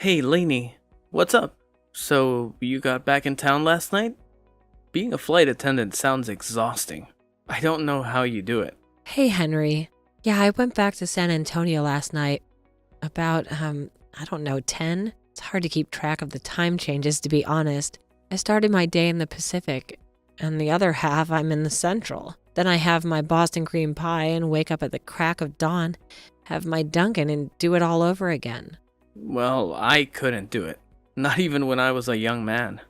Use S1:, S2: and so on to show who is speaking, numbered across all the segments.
S1: Hey, Lainey, what's up? So, you got back in town last night? Being a flight attendant sounds exhausting. I don't know how you do it.
S2: Hey, Henry. Yeah, I went back to San Antonio last night. About, 10. It's hard to keep track of the time changes, to be honest. I started my day in the Pacific, and the other half I'm in the Central. Then I have my Boston cream pie and wake up at the crack of dawn, have my Dunkin' and do it all over again.
S1: Well, I couldn't do it. Not even when I was a young man.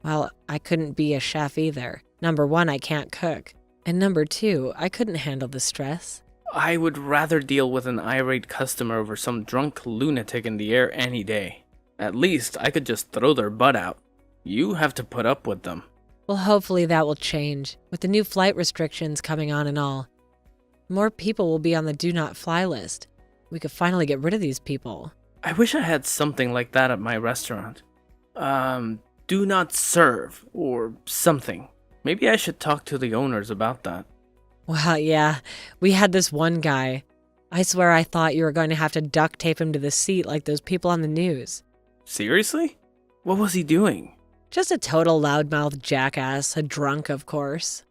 S2: Well, I couldn't be a chef either. Number one, I can't cook. And number two, I couldn't handle the stress.
S1: I would rather deal with an irate customer over some drunk lunatic in the air any day. At least I could just throw their butt out. You have to put up with them.
S2: Well, hopefully that will change, with the new flight restrictions coming on and all. More people will be on the do not fly list. We could finally get rid of these people.
S1: I wish I had something like that at my restaurant. Do not serve, or something. Maybe I should talk to the owners about that.
S2: Well, yeah, we had this one guy. I swear I thought you were going to have to duct tape him to the seat like those people on the news.
S1: Seriously? What was he doing?
S2: Just a total loudmouth jackass, a drunk, of course.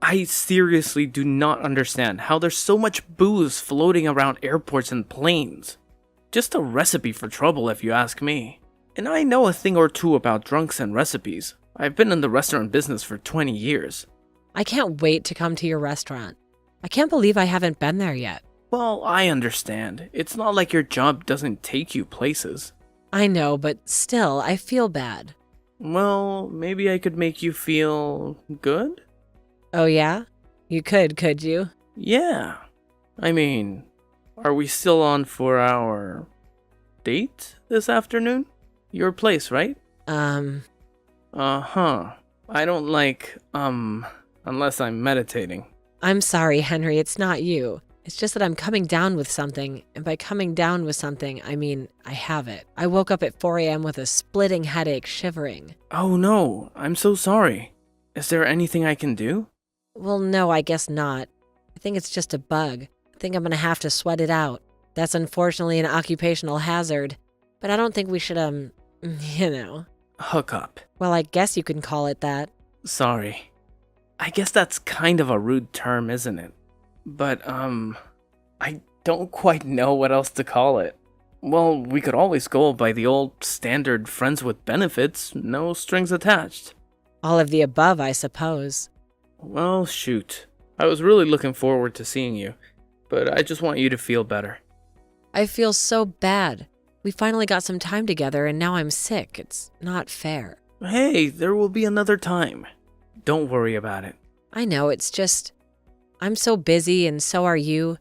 S1: I seriously do not understand how there's so much booze floating around airports and planes. Just a recipe for trouble if you ask me. And I know a thing or two about drunks and recipes. I've been in the restaurant business for 20 years.
S2: I can't wait to come to your restaurant. I can't believe I haven't been there yet.
S1: Well, I understand. It's not like your job doesn't take you places.
S2: I know, but still, I feel bad.
S1: Well, maybe I could make you feel good?
S2: Oh yeah? You could you?
S1: Yeah. I mean, are we still on for our date this afternoon? Your place, right? Uh-huh. I don't like, unless I'm meditating.
S2: I'm sorry, Henry, it's not you. It's just that I'm coming down with something, and by coming down with something, I mean I have it. I woke up at 4 a.m. with a splitting headache, shivering.
S1: Oh no, I'm so sorry. Is there anything I can do?
S2: Well, no, I guess not. I think it's just a bug. I think I'm gonna have to sweat it out. That's unfortunately an occupational hazard, but I don't think we should,
S1: Hook up.
S2: Well, I guess you can call it that.
S1: Sorry. I guess that's kind of a rude term, isn't it? But, I don't quite know what else to call it. Well, we could always go by the old standard friends with benefits, no strings attached.
S2: All of the above, I suppose.
S1: Well, shoot. I was really looking forward to seeing you, but I just want you to feel better.
S2: I feel so bad. We finally got some time together and now I'm sick. It's not fair.
S1: Hey, there will be another time. Don't worry about it.
S2: I know, it's just... I'm so busy and so are you.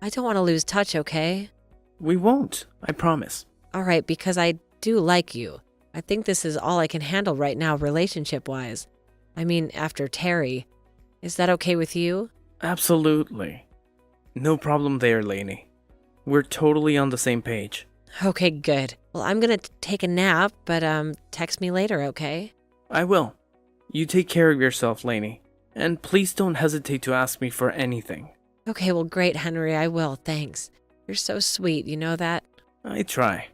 S2: I don't want to lose touch, okay?
S1: We won't, I promise.
S2: All right, because I do like you. I think this is all I can handle right now relationship-wise. I mean, after Terry. Is that okay with you?
S1: Absolutely. No problem there, Lainey. We're totally on the same page.
S2: Okay, good. Well, I'm gonna take a nap, but text me later, okay?
S1: I will. You take care of yourself, Lainey. And please don't hesitate to ask me for anything.
S2: Okay, well, great, Henry. I will, thanks. You're so sweet, you know that?
S1: I try.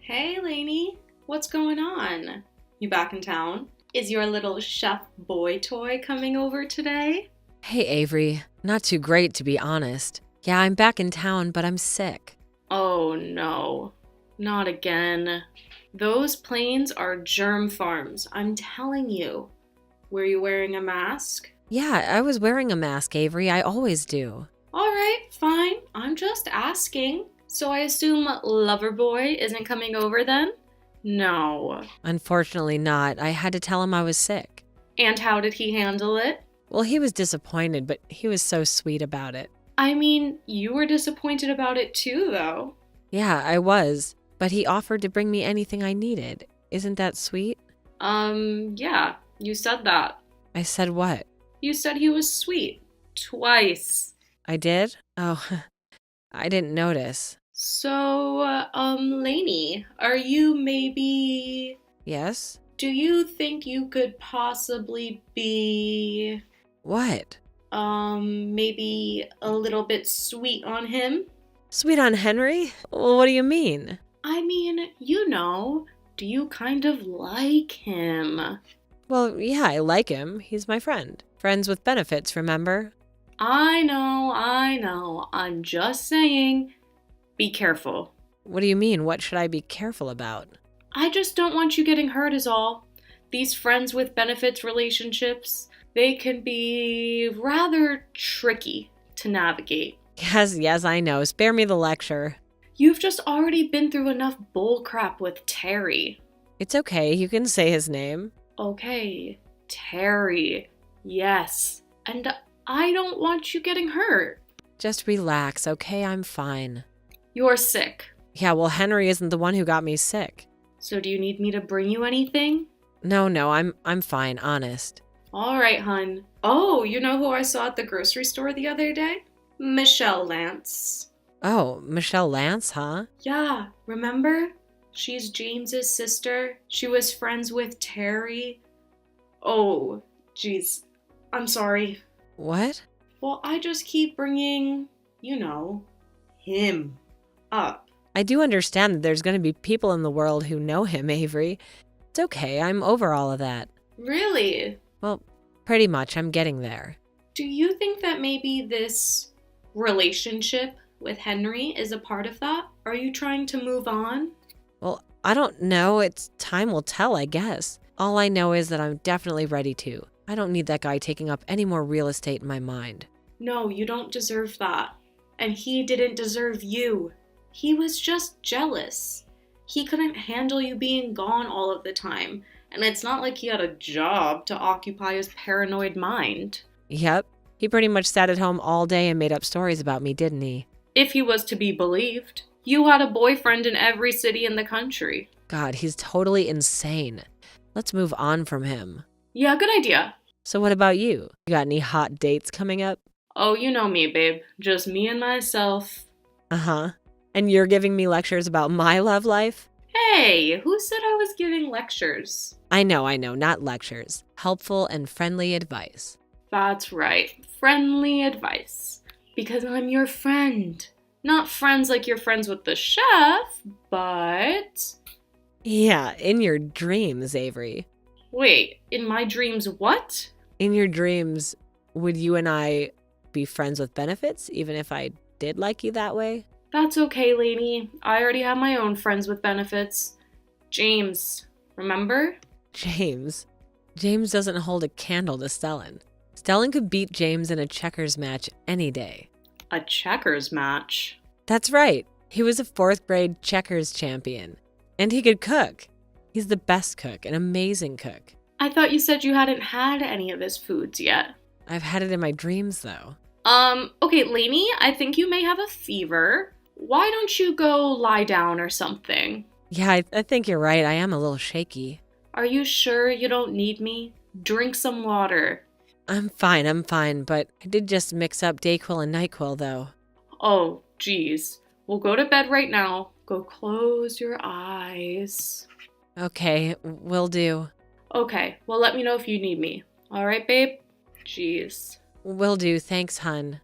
S3: Hey, Lainey. What's going on? You back in town? Is your little chef boy toy coming over today?
S2: Hey, Avery. Not too great, to be honest. Yeah, I'm back in town, but I'm sick.
S3: Oh, no. Not again. Those planes are germ farms, I'm telling you. Were you wearing a mask?
S2: Yeah, I was wearing a mask, Avery. I always do.
S3: All right, fine. I'm just asking. So I assume Loverboy isn't coming over then? No.
S2: Unfortunately not. I had to tell him I was sick.
S3: And how did he handle it?
S2: Well, he was disappointed, but he was so sweet about it.
S3: I mean, you were disappointed about it too, though.
S2: Yeah, I was. But he offered to bring me anything I needed. Isn't that sweet?
S3: Yeah, you said that.
S2: I said what?
S3: You said he was sweet. Twice.
S2: I did? Oh, I didn't notice.
S3: So, Lainey, are you maybe...
S2: Yes?
S3: Do you think you could possibly be...
S2: What?
S3: Maybe a little bit sweet on him?
S2: Sweet on Henry? Well, what do you mean?
S3: I mean, do you kind of like him?
S2: Well, yeah, I like him. He's my friend. Friends with benefits, remember?
S3: I know. I'm just saying, be careful.
S2: What do you mean? What should I be careful about?
S3: I just don't want you getting hurt is all. These friends with benefits relationships, they can be rather tricky to navigate.
S2: Yes, I know. Spare me the lecture.
S3: You've just already been through enough bullcrap with Terry.
S2: It's okay. You can say his name.
S3: Okay, Terry. Yes. And I don't want you getting hurt.
S2: Just relax, okay? I'm fine.
S3: You're sick.
S2: Yeah, well, Henry isn't the one who got me sick.
S3: So do you need me to bring you anything?
S2: No, I'm fine, honest.
S3: All right, hun. Oh, you know who I saw at the grocery store the other day? Michelle Lance.
S2: Oh, Michelle Lance, huh?
S3: Yeah, remember? She's James's sister. She was friends with Terry. Oh, jeez. I'm sorry.
S2: What?
S3: Well, I just keep bringing, him up.
S2: I do understand that there's going to be people in the world who know him, Avery. It's okay, I'm over all of that.
S3: Really?
S2: Well, pretty much, I'm getting there.
S3: Do you think that maybe this relationship with Henry is a part of that? Are you trying to move on?
S2: Well, I don't know. Time will tell, I guess. All I know is that I'm definitely ready to. I don't need that guy taking up any more real estate in my mind.
S3: No, you don't deserve that. And he didn't deserve you. He was just jealous. He couldn't handle you being gone all of the time. And it's not like he had a job to occupy his paranoid mind.
S2: Yep. He pretty much sat at home all day and made up stories about me, didn't he?
S3: If he was to be believed. You had a boyfriend in every city in the country.
S2: God, he's totally insane. Let's move on from him.
S3: Yeah, good idea.
S2: So what about you? You got any hot dates coming up?
S3: Oh, you know me, babe. Just me and myself.
S2: Uh-huh. And you're giving me lectures about my love life?
S3: Hey, who said I was giving lectures?
S2: I know, not lectures. Helpful and friendly advice.
S3: That's right. Friendly advice. Because I'm your friend. Not friends like you're friends with the chef, but...
S2: Yeah, in your dreams, Avery.
S3: Wait, in my dreams what?
S2: In your dreams, would you and I be friends with benefits, even if I did like you that way?
S3: That's okay, Lainey. I already have my own friends with benefits. James, remember?
S2: James doesn't hold a candle to Stellan. Stellan could beat James in a checkers match any day.
S3: A checkers match?
S2: That's right. He was a 4th grade checkers champion. And he could cook. He's the best cook, an amazing cook.
S3: I thought you said you hadn't had any of his foods yet.
S2: I've had it in my dreams, though.
S3: Okay, Lainey, I think you may have a fever. Why don't you go lie down or something?
S2: Yeah, I think you're right. I am a little shaky.
S3: Are you sure you don't need me? Drink some water.
S2: I'm fine, but I did just mix up Dayquil and NyQuil, though.
S3: Oh, geez. We'll go to bed right now. Go close your eyes.
S2: Okay, will do.
S3: Okay, well, let me know if you need me. All right, babe? Jeez.
S2: Will do, thanks, hun.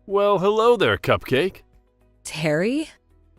S4: Well, hello there, Cupcake.
S2: Terry?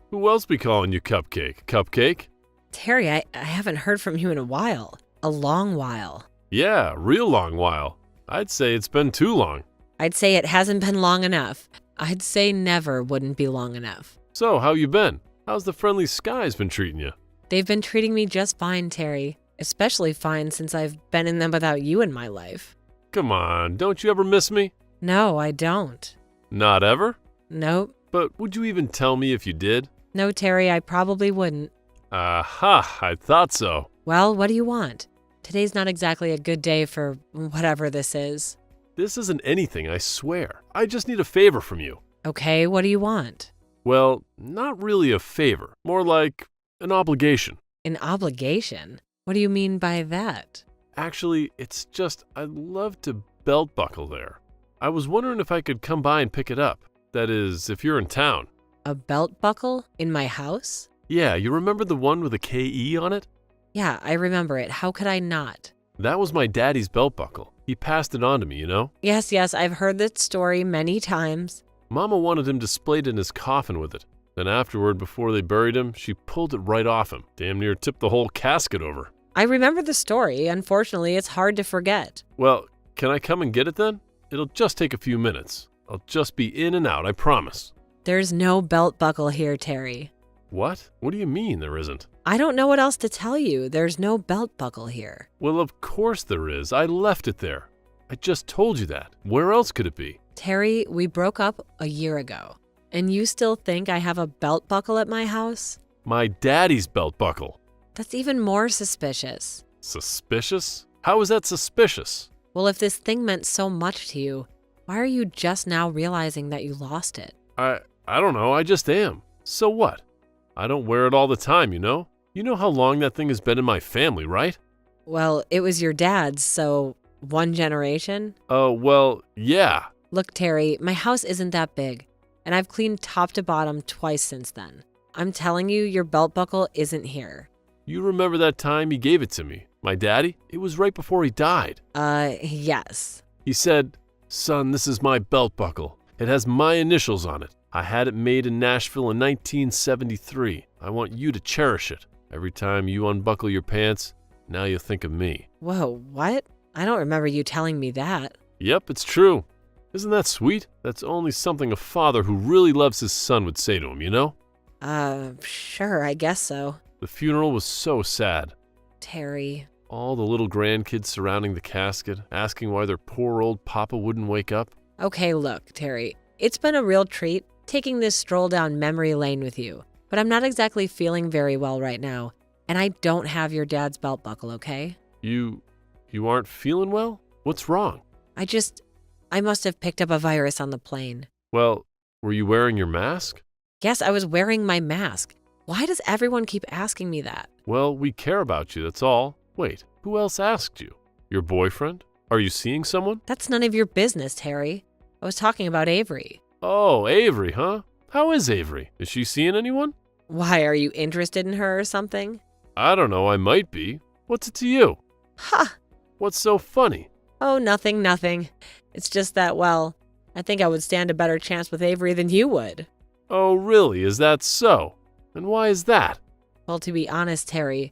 S4: Who else be calling you Cupcake? Cupcake?
S2: Terry, I haven't heard from you in a while. A long while.
S4: Yeah, real long while. I'd say it's been too long.
S2: I'd say it hasn't been long enough. I'd say never wouldn't be long enough.
S4: So, how you been? How's the friendly skies been treating you?
S2: They've been treating me just fine, Terry. Especially fine since I've been in them without you in my life.
S4: Come on, don't you ever miss me?
S2: No, I don't.
S4: Not ever?
S2: Nope.
S4: But would you even tell me if you did?
S2: No, Terry, I probably wouldn't.
S4: Aha, I thought so.
S2: Well, what do you want? Today's not exactly a good day for whatever this is.
S4: This isn't anything, I swear. I just need a favor from you.
S2: Okay, what do you want?
S4: Well, not really a favor. More like an obligation.
S2: An obligation? What do you mean by that?
S4: Actually, it's just I'd love to belt buckle there. I was wondering if I could come by and pick it up. That is, if you're in town.
S2: A belt buckle? In my house?
S4: Yeah, you remember the one with a KE on it?
S2: Yeah, I remember it. How could I not?
S4: That was my daddy's belt buckle. He passed it on to me, you know?
S2: Yes, I've heard that story many times.
S4: Mama wanted him displayed in his coffin with it. Then afterward, before they buried him, she pulled it right off him. Damn near tipped the whole casket over.
S2: I remember the story. Unfortunately, it's hard to forget.
S4: Well, can I come and get it then? It'll just take a few minutes. I'll just be in and out, I promise.
S2: There's no belt buckle here, Terry.
S4: What? What do you mean there isn't?
S2: I don't know what else to tell you. There's no belt buckle here.
S4: Well, of course there is. I left it there. I just told you that. Where else could it be?
S2: Terry, we broke up a year ago. And you still think I have a belt buckle at my house?
S4: My daddy's belt buckle.
S2: That's even more suspicious.
S4: Suspicious? How is that suspicious?
S2: Well, if this thing meant so much to you, why are you just now realizing that you lost it?
S4: I don't know. I just am. So what? I don't wear it all the time, you know? You know how long that thing has been in my family, right?
S2: Well, it was your dad's, so one generation?
S4: Oh, well, yeah.
S2: Look, Terry, my house isn't that big, and I've cleaned top to bottom twice since then. I'm telling you, your belt buckle isn't here.
S4: You remember that time he gave it to me? My daddy? It was right before he died.
S2: Yes.
S4: He said, "Son, this is my belt buckle. It has my initials on it. I had it made in Nashville in 1973. I want you to cherish it. Every time you unbuckle your pants, now you'll think of me."
S2: Whoa, what? I don't remember you telling me that.
S4: Yep, it's true. Isn't that sweet? That's only something a father who really loves his son would say to him, you know?
S2: Sure, I guess so.
S4: The funeral was so sad.
S2: Terry.
S4: All the little grandkids surrounding the casket, asking why their poor old papa wouldn't wake up.
S2: Okay, look, Terry. It's been a real treat taking this stroll down memory lane with you, but I'm not exactly feeling very well right now, and I don't have your dad's belt buckle, okay?
S4: You aren't feeling well? What's wrong?
S2: I must have picked up a virus on the plane.
S4: Well, were you wearing your mask?
S2: Yes, I was wearing my mask. Why does everyone keep asking me that?
S4: Well, we care about you, that's all. Wait, who else asked you? Your boyfriend? Are you seeing someone?
S2: That's none of your business, Terry. I was talking about Avery.
S4: Oh, Avery, huh? How is Avery? Is she seeing anyone?
S2: Why, are you interested in her or something?
S4: I don't know, I might be. What's it to you?
S2: Ha!
S4: What's so funny?
S2: Oh, nothing. It's just that, well, I think I would stand a better chance with Avery than you would.
S4: Oh, really? Is that so? And why is that?
S2: Well, to be honest, Terry,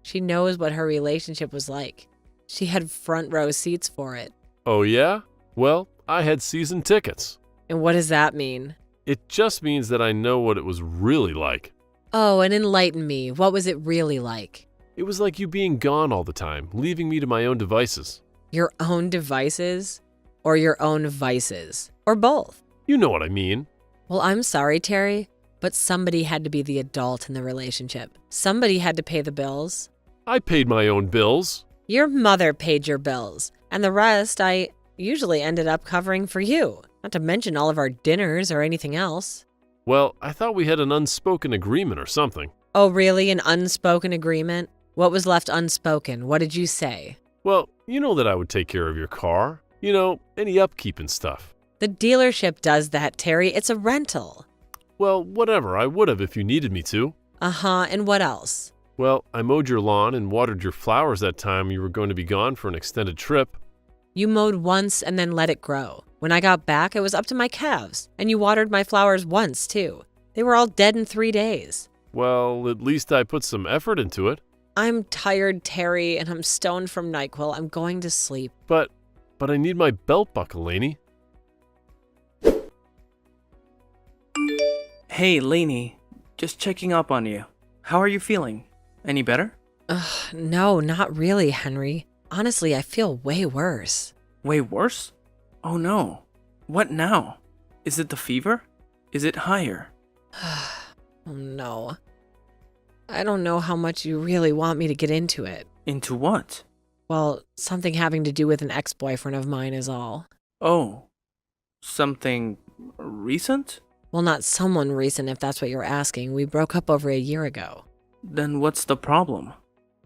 S2: she knows what her relationship was like. She had front row seats for it.
S4: Oh, yeah? Well, I had season tickets.
S2: And what does that mean?
S4: It just means that I know what it was really like.
S2: Oh, and enlighten me. What was it really like?
S4: It was like you being gone all the time, leaving me to my own devices.
S2: Your own devices? Or your own vices? Or both?
S4: You know what I mean.
S2: Well, I'm sorry, Terry, but somebody had to be the adult in the relationship. Somebody had to pay the bills.
S4: I paid my own bills.
S2: Your mother paid your bills, and the rest I usually ended up covering for you, not to mention all of our dinners or anything else.
S4: Well, I thought we had an unspoken agreement or something.
S2: Oh, really? An unspoken agreement? What was left unspoken? What did you say?
S4: Well, you know that I would take care of your car. You know, any upkeep and stuff.
S2: The dealership does that, Terry. It's a rental.
S4: Well, whatever, I would have if you needed me to.
S2: Uh-huh, and what else?
S4: Well, I mowed your lawn and watered your flowers that time you were going to be gone for an extended trip.
S2: You mowed once and then let it grow. When I got back, it was up to my calves, and you watered my flowers once, too. They were all dead in 3 days.
S4: Well, at least I put some effort into it.
S2: I'm tired, Terry, and I'm stoned from NyQuil. I'm going to sleep.
S4: But I need my belt buckle, Lainey.
S1: Hey, Lainey. Just checking up on you. How are you feeling? Any better?
S2: No, not really, Henry. Honestly, I feel way worse.
S1: Way worse? Oh no. What now? Is it the fever? Is it higher?
S2: Oh no. I don't know how much you really want me to get into it.
S1: Into what?
S2: Well, something having to do with an ex-boyfriend of mine is all.
S1: Oh. Something recent?
S2: Well, not someone recent if that's what you're asking. We broke up over a year ago.
S1: Then what's the problem?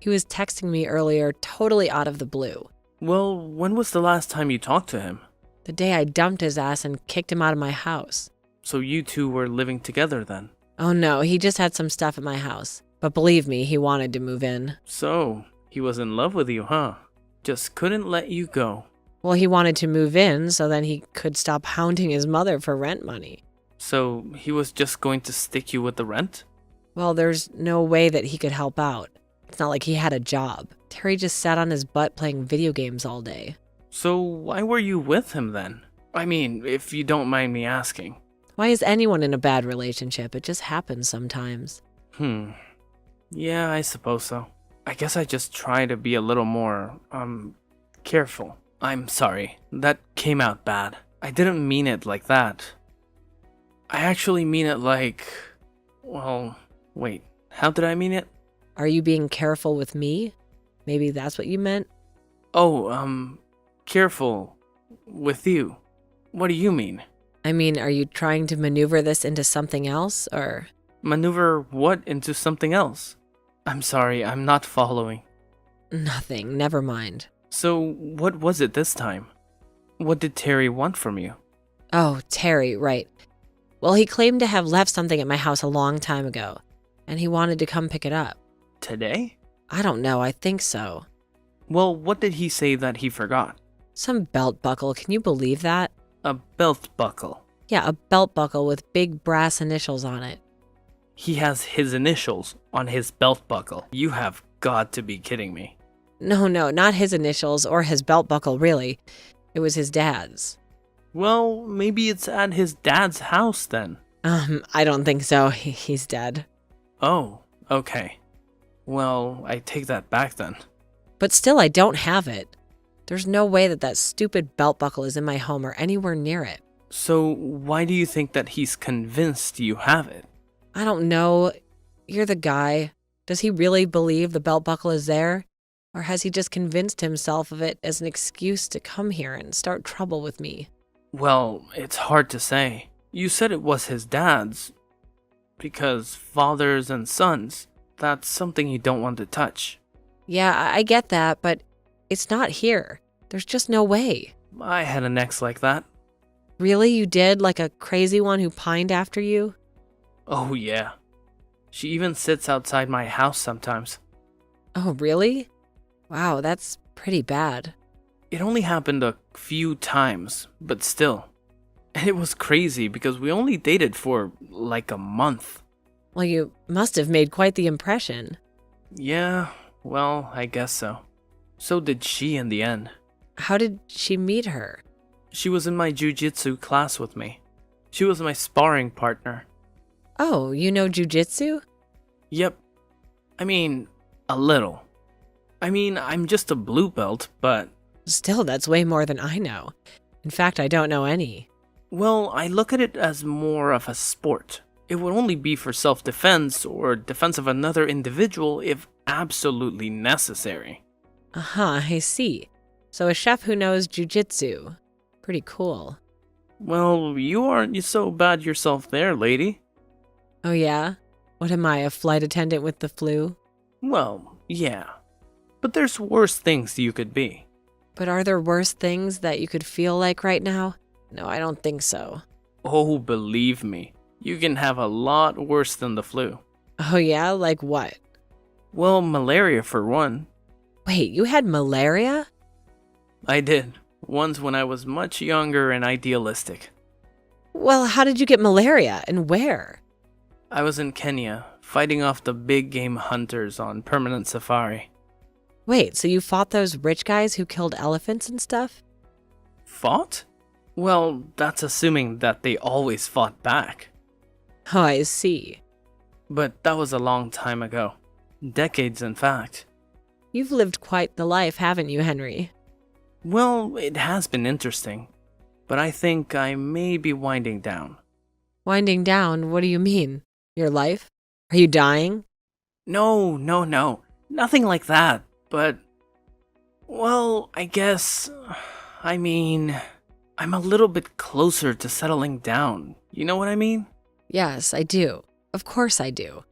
S2: He was texting me earlier, totally out of the blue.
S1: Well, when was the last time you talked to him?
S2: The day I dumped his ass and kicked him out of my house.
S1: So you two were living together then?
S2: Oh no, he just had some stuff at my house. But believe me, he wanted to move in.
S1: So, he was in love with you, huh? Just couldn't let you go.
S2: Well, he wanted to move in so then he could stop hounding his mother for rent money.
S1: So he was just going to stick you with the rent?
S2: Well, there's no way that he could help out. It's not like he had a job. Terry just sat on his butt playing video games all day.
S1: So why were you with him then? I mean, if you don't mind me asking.
S2: Why is anyone in a bad relationship? It just happens sometimes.
S1: Yeah, I suppose so. I guess I just try to be a little more, careful. I'm sorry. That came out bad. I didn't mean it like that. I actually mean it like... Well, wait. How did I mean it?
S2: Are you being careful with me? Maybe that's what you meant?
S1: Oh, careful with you. What do you mean?
S2: I mean, are you trying to maneuver this into something else, or...
S1: Maneuver what into something else? I'm sorry, I'm not following.
S2: Nothing, never mind.
S1: So, what was it this time? What did Terry want from you?
S2: Oh, Terry, right. Well, he claimed to have left something at my house a long time ago, and he wanted to come pick it up.
S1: Today?
S2: I don't know, I think so.
S1: Well, what did he say that he forgot?
S2: Some belt buckle, can you believe that?
S1: A belt buckle.
S2: Yeah, a belt buckle with big brass initials on it.
S1: He has his initials on his belt buckle. You have got to be kidding me.
S2: No, not his initials or his belt buckle, really. It was his dad's.
S1: Well, maybe it's at his dad's house then.
S2: I don't think so. He's dead.
S1: Oh, okay. Well, I take that back then.
S2: But still, I don't have it. There's no way that stupid belt buckle is in my home or anywhere near it.
S1: So, why do you think that he's convinced you have it?
S2: I don't know. You're the guy. Does he really believe the belt buckle is there? Or has he just convinced himself of it as an excuse to come here and start trouble with me?
S1: Well, it's hard to say. You said it was his dad's. Because fathers and sons, that's something you don't want to touch.
S2: Yeah, I get that, but it's not here. There's just no way.
S1: I had an ex like that.
S2: Really? You did? Like a crazy one who pined after you?
S1: Oh, yeah. She even sits outside my house sometimes.
S2: Oh, really? Wow, that's pretty bad.
S1: It only happened a few times, but still. And it was crazy because we only dated for like a month.
S2: Well, you must have made quite the impression.
S1: Yeah, well, I guess so. So did she in the end.
S2: How did she meet her?
S1: She was in my jujitsu class with me. She was my sparring partner.
S2: Oh, you know jujitsu?
S1: Yep. I mean, a little. I mean, I'm just a blue belt, but...
S2: Still, that's way more than I know. In fact, I don't know any.
S1: Well, I look at it as more of a sport. It would only be for self-defense or defense of another individual if absolutely necessary.
S2: Uh-huh, I see. So a chef who knows jujitsu. Pretty cool.
S1: Well, you aren't so bad yourself there, lady.
S2: Oh yeah? What am I, a flight attendant with the flu?
S1: Well, yeah. But there's worse things you could be.
S2: But are there worse things that you could feel like right now? No, I don't think so.
S1: Oh, believe me, you can have a lot worse than the flu.
S2: Oh yeah? Like what?
S1: Well, malaria for one.
S2: Wait, you had malaria?
S1: I did. Once when I was much younger and idealistic.
S2: Well, how did you get malaria and where?
S1: I was in Kenya, fighting off the big game hunters on permanent safari.
S2: Wait, so you fought those rich guys who killed elephants and stuff?
S1: Fought? Well, that's assuming that they always fought back.
S2: Oh, I see.
S1: But that was a long time ago. Decades, in fact.
S2: You've lived quite the life, haven't you, Henry?
S1: Well, it has been interesting. But I think I may be winding down.
S2: Winding down? What do you mean? Your life? Are you dying?
S1: No. Nothing like that. But, well, I guess, I'm a little bit closer to settling down. You know what I mean?
S2: Yes, I do. Of course I do.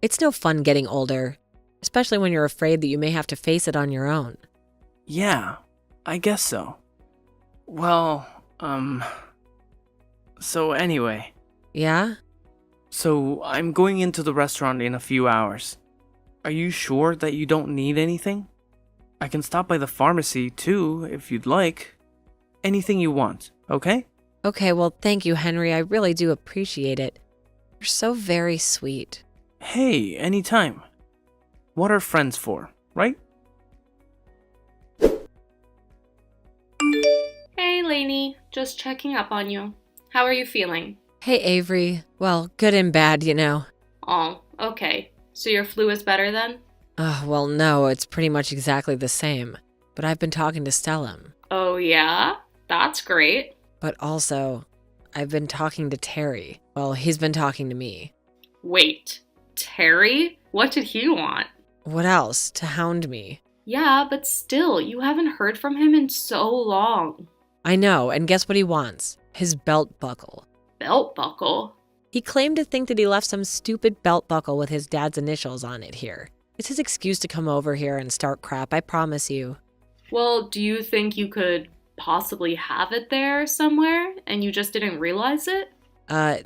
S2: It's no fun getting older, especially when you're afraid that you may have to face it on your own.
S1: Yeah, I guess so. Well, so anyway.
S2: Yeah?
S1: So, I'm going into the restaurant in a few hours. Are you sure that you don't need anything? I can stop by the pharmacy too, if you'd like. Anything you want, okay?
S2: Okay, well, thank you, Henry. I really do appreciate it. You're so very sweet.
S1: Hey, anytime. What are friends for, right?
S3: Hey, Lainey. Just checking up on you. How are you feeling?
S2: Hey, Avery. Well, good and bad, you know.
S3: Oh, okay. So your flu is better then?
S2: Well, no, it's pretty much exactly the same. But I've been talking to Stellum.
S3: Oh, yeah? That's great.
S2: But also, I've been talking to Terry. Well, he's been talking to me.
S3: Wait, Terry? What did he want?
S2: What else? To hound me.
S3: Yeah, but still, you haven't heard from him in so long.
S2: I know, and guess what he wants? His belt buckle.
S3: Belt buckle?
S2: He claimed to think that he left some stupid belt buckle with his dad's initials on it here. It's his excuse to come over here and start crap, I promise you.
S3: Well, do you think you could possibly have it there somewhere and you just didn't realize it?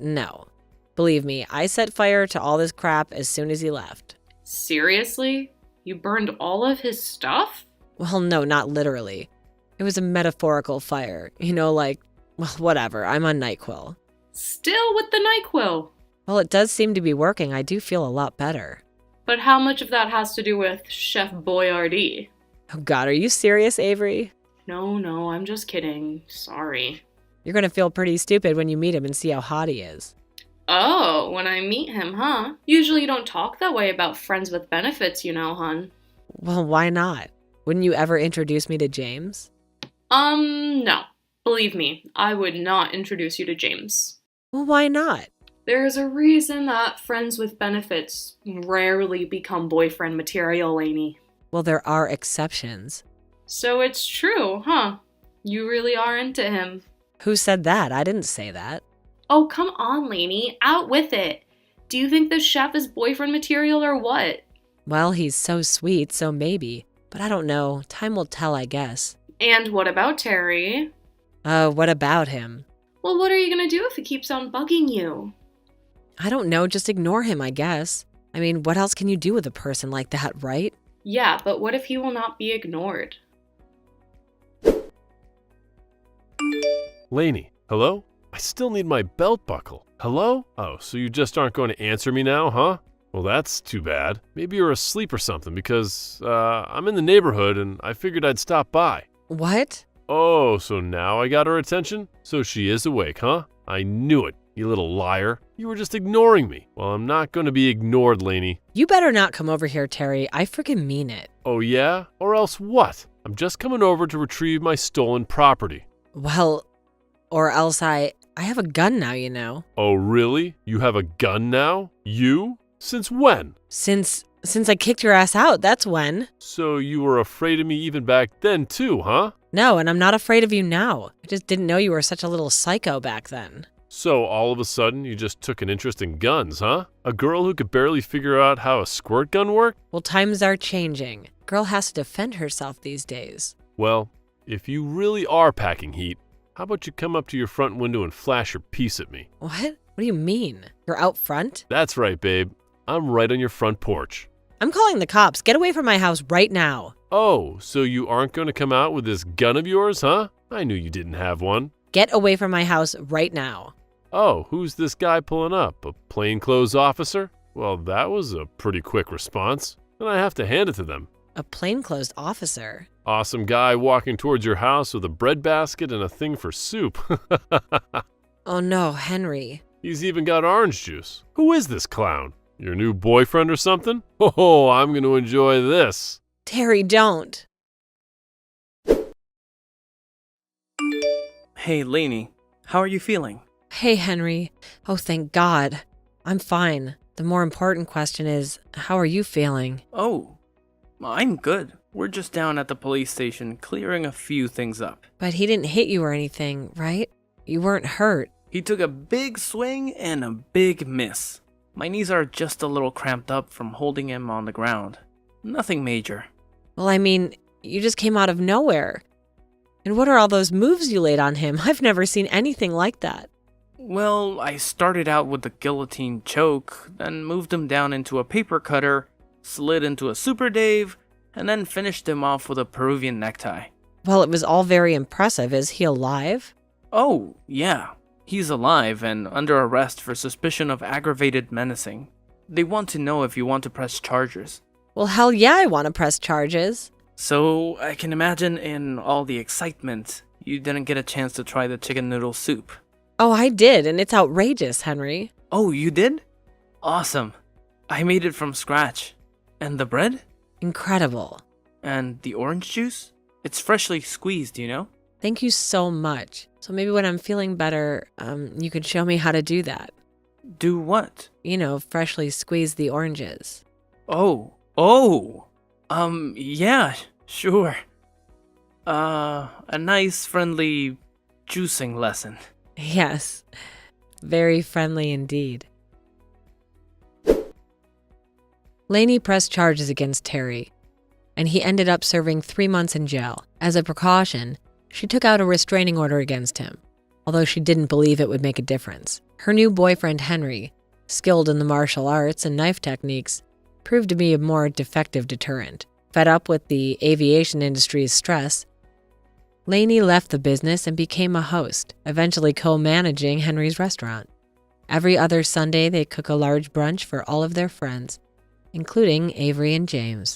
S2: No. Believe me, I set fire to all this crap as soon as he left.
S3: Seriously? You burned all of his stuff?
S2: Well, no, not literally. It was a metaphorical fire. You know, like, well, whatever, I'm on NyQuil.
S3: Still with the NyQuil.
S2: Well, it does seem to be working. I do feel a lot better.
S3: But how much of that has to do with Chef Boyardee?
S2: Oh God, are you serious, Avery?
S3: No, I'm just kidding. Sorry.
S2: You're gonna feel pretty stupid when you meet him and see how hot he is.
S3: Oh, when I meet him, huh? Usually you don't talk that way about friends with benefits, you know, hun.
S2: Well, why not? Wouldn't you ever introduce me to James?
S3: No. Believe me, I would not introduce you to James.
S2: Well, why not?
S3: There's a reason that friends with benefits rarely become boyfriend material, Lainey.
S2: Well, there are exceptions.
S3: So it's true, huh? You really are into him.
S2: Who said that? I didn't say that.
S3: Oh, come on, Lainey. Out with it. Do you think this chef is boyfriend material or what?
S2: Well, he's so sweet, so maybe. But I don't know. Time will tell, I guess.
S3: And what about Terry?
S2: What about him?
S3: Well, what are you gonna do if he keeps on bugging you?
S2: I don't know. Just ignore him, I guess. I mean, what else can you do with a person like that, right?
S3: Yeah, but what if he will not be ignored?
S4: Lainey, hello? I still need my belt buckle. Hello? Oh, so you just aren't going to answer me now, huh? Well, that's too bad. Maybe you're asleep or something because, I'm in the neighborhood and I figured I'd stop by.
S2: What?
S4: Oh, so now I got her attention? So she is awake, huh? I knew it, you little liar. You were just ignoring me. Well, I'm not going to be ignored, Lainey.
S2: You better not come over here, Terry. I freaking mean it.
S4: Oh, yeah? Or else what? I'm just coming over to retrieve my stolen property.
S2: Well, or else I have a gun now, you know.
S4: Oh, really? You have a gun now? You? Since when?
S2: Since I kicked your ass out, that's when.
S4: So you were afraid of me even back then too, huh?
S2: No, and I'm not afraid of you now. I just didn't know you were such a little psycho back then.
S4: So all of a sudden you just took an interest in guns, huh? A girl who could barely figure out how a squirt gun worked?
S2: Well, times are changing. Girl has to defend herself these days.
S4: Well, if you really are packing heat, how about you come up to your front window and flash your piece at me?
S2: What? What do you mean? You're out front?
S4: That's right, babe. I'm right on your front porch.
S2: I'm calling the cops. Get away from my house right now.
S4: Oh, so you aren't going to come out with this gun of yours, huh? I knew you didn't have one.
S2: Get away from my house right now.
S4: Oh, who's this guy pulling up? A plainclothes officer? Well, that was a pretty quick response, and I have to hand it to them.
S2: A plainclothes officer?
S4: Awesome guy walking towards your house with a bread basket and a thing for soup.
S2: Oh no, Henry.
S4: He's even got orange juice. Who is this clown? Your new boyfriend or something? Oh, I'm going to enjoy this.
S2: Terry, don't.
S1: Hey, Lainey, how are you feeling?
S2: Hey, Henry. Oh, thank God. I'm fine. The more important question is, how are you feeling?
S1: Oh, I'm good. We're just down at the police station clearing a few things up.
S2: But he didn't hit you or anything, right? You weren't hurt.
S1: He took a big swing and a big miss. My knees are just a little cramped up from holding him on the ground. Nothing major.
S2: Well, I mean, you just came out of nowhere. And what are all those moves you laid on him? I've never seen anything like that.
S1: Well, I started out with the guillotine choke, then moved him down into a paper cutter, slid into a super Dave, and then finished him off with a Peruvian necktie.
S2: Well, it was all very impressive. Is he alive?
S1: Oh, yeah. He's alive and under arrest for suspicion of aggravated menacing. They want to know if you want to press charges.
S2: Well, hell yeah, I want to press charges.
S1: So, I can imagine in all the excitement, you didn't get a chance to try the chicken noodle soup.
S2: Oh, I did, and it's outrageous, Henry.
S1: Oh, you did? Awesome. I made it from scratch. And the bread?
S2: Incredible.
S1: And the orange juice? It's freshly squeezed, you know?
S2: Thank you so much. So maybe when I'm feeling better, you could show me how to do that.
S1: Do what?
S2: You know, freshly squeeze the oranges.
S1: Oh. Yeah, sure. A nice, friendly juicing lesson.
S2: Yes, very friendly indeed. Laney pressed charges against Terry, and he ended up serving 3 months in jail. As a precaution, she took out a restraining order against him, although she didn't believe it would make a difference. Her new boyfriend, Henry, skilled in the martial arts and knife techniques, proved to be a more effective deterrent. Fed up with the aviation industry's stress, Laney left the business and became a host, eventually co-managing Henry's restaurant. Every other Sunday, they cook a large brunch for all of their friends, including Avery and James.